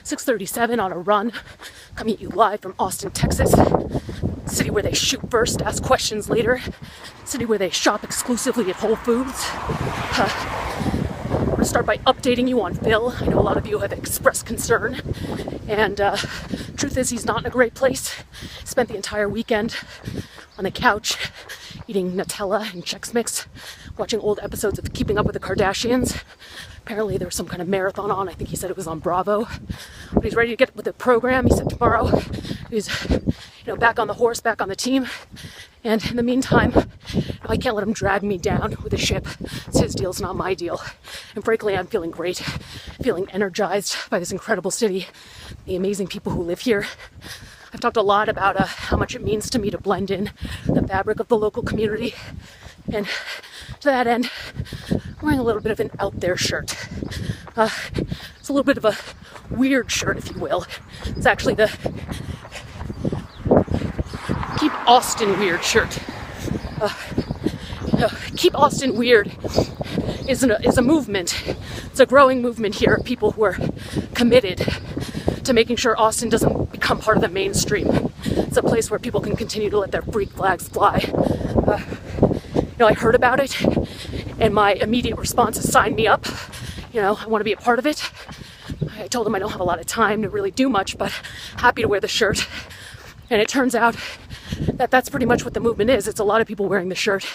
6:37 on a run, coming at you live from Austin, Texas. City where they shoot first, ask questions later. City where they shop exclusively at Whole Foods. I'm going to start by updating you on Phil. I know a lot of you have expressed concern. And truth is, he's not in a great place. Spent the entire weekend on the couch eating Nutella and Chex Mix, watching old episodes of Keeping Up with the Kardashians. Apparently there was some kind of marathon on. I think he said it was on Bravo. But he's ready to get with the program. He said tomorrow he's back on the horse, back on the team. And in the meantime, I can't let him drag me down with a ship. It's his deal, it's not my deal. And frankly, I'm feeling great, feeling energized by this incredible city, the amazing people who live here. I've talked a lot about how much it means to me to blend in the fabric of the local community. And to that end, I'm wearing a little bit of an out there shirt. It's a little bit of a weird shirt, if you will. It's actually the Keep Austin Weird shirt. Keep Austin Weird is a movement. It's a growing movement here of people who are committed to making sure Austin doesn't become part of the mainstream. It's a place where people can continue to let their freak flags fly. I heard about it, and my immediate response is sign me up. I want to be a part of it. I told him I don't have a lot of time to really do much, but happy to wear the shirt. And it turns out that that's pretty much what the movement is. It's a lot of people wearing the shirt.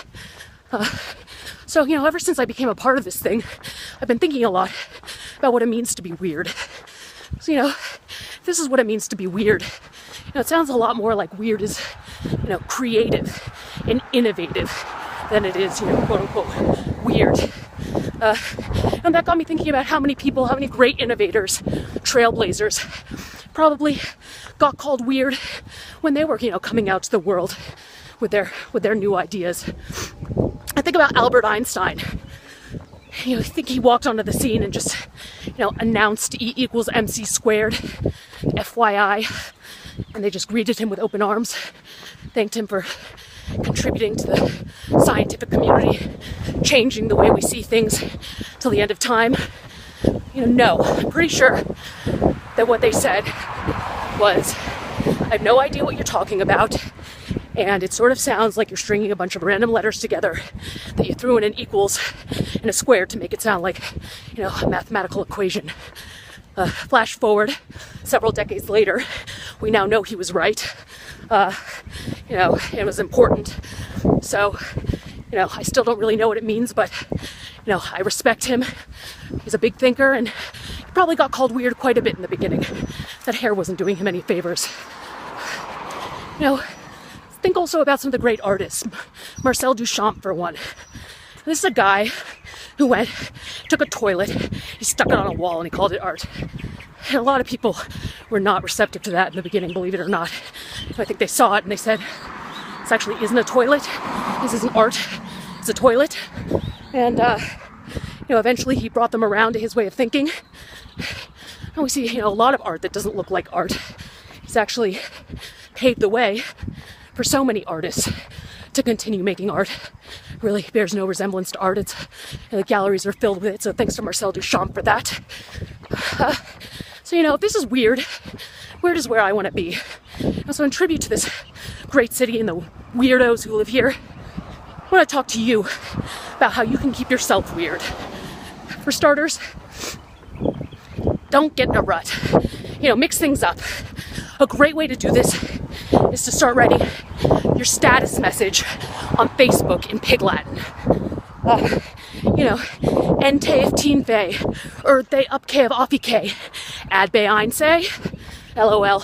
So ever since I became a part of this thing, I've been thinking a lot about what it means to be weird. So, this is what it means to be weird. It sounds a lot more like weird is, creative and innovative than it is, quote unquote, weird. And that got me thinking about how many people, how many great innovators, trailblazers, probably got called weird when they were, coming out to the world with their new ideas. I think about Albert Einstein. I think he walked onto the scene and just, announced E equals MC squared, FYI, and they just greeted him with open arms, thanked him for contributing to the scientific community, changing the way we see things till the end of time. No, I'm pretty sure that what they said was, I have no idea what you're talking about, and it sort of sounds like you're stringing a bunch of random letters together that you threw in an equals and a square to make it sound like, a mathematical equation. Flash forward several decades later, we now know he was right. It was important. So, I still don't really know what it means, but, I respect him. He's a big thinker, and he probably got called weird quite a bit in the beginning. That hair wasn't doing him any favors. Think also about some of the great artists. Marcel Duchamp, for one. This is a guy who took a toilet, he stuck it on a wall, and he called it art. And a lot of people were not receptive to that in the beginning, believe it or not. I think they saw it and they said, this actually isn't a toilet. This isn't art. It's a toilet. And, eventually he brought them around to his way of thinking. And we see, a lot of art that doesn't look like art. He's actually paved the way for so many artists to continue making art. Really bears no resemblance to art. The galleries are filled with it, so thanks to Marcel Duchamp for that. So, if this is weird, weird is where I want to be. So in tribute to this great city and the weirdos who live here, I want to talk to you about how you can keep yourself weird. For starters, don't get in a rut. Mix things up. A great way to do this is to start writing your status message on Facebook in Pig Latin. Ente of teen fe, they upke of offike, ad be einse, LOL.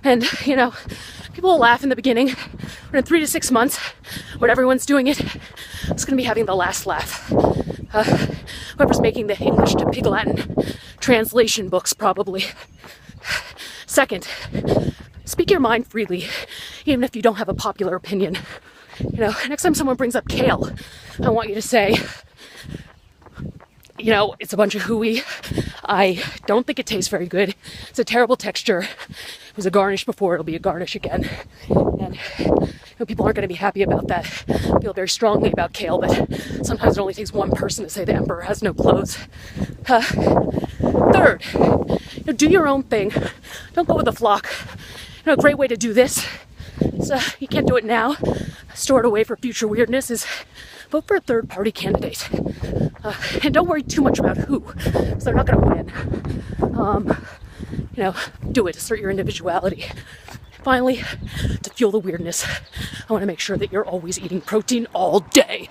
And, people will laugh in the beginning, but in 3 to 6 months, when everyone's doing it, it's going to be having the last laugh. Whoever's making the English to Pig Latin translation books, probably. Second, speak your mind freely, even if you don't have a popular opinion. Next time someone brings up kale, I want you to say, it's a bunch of hooey. I don't think it tastes very good. It's a terrible texture. It was a garnish before, it'll be a garnish again. And people aren't going to be happy about that. I feel very strongly about kale, but sometimes it only takes one person to say the emperor has no clothes. Third, do your own thing. Don't go with the flock. A great way to do this, so you can't do it now, store it away for future weirdness, is vote for a third-party candidate. And don't worry too much about who, because they're not going to win. Do it. Assert your individuality. Finally, to fuel the weirdness, I want to make sure that you're always eating protein all day.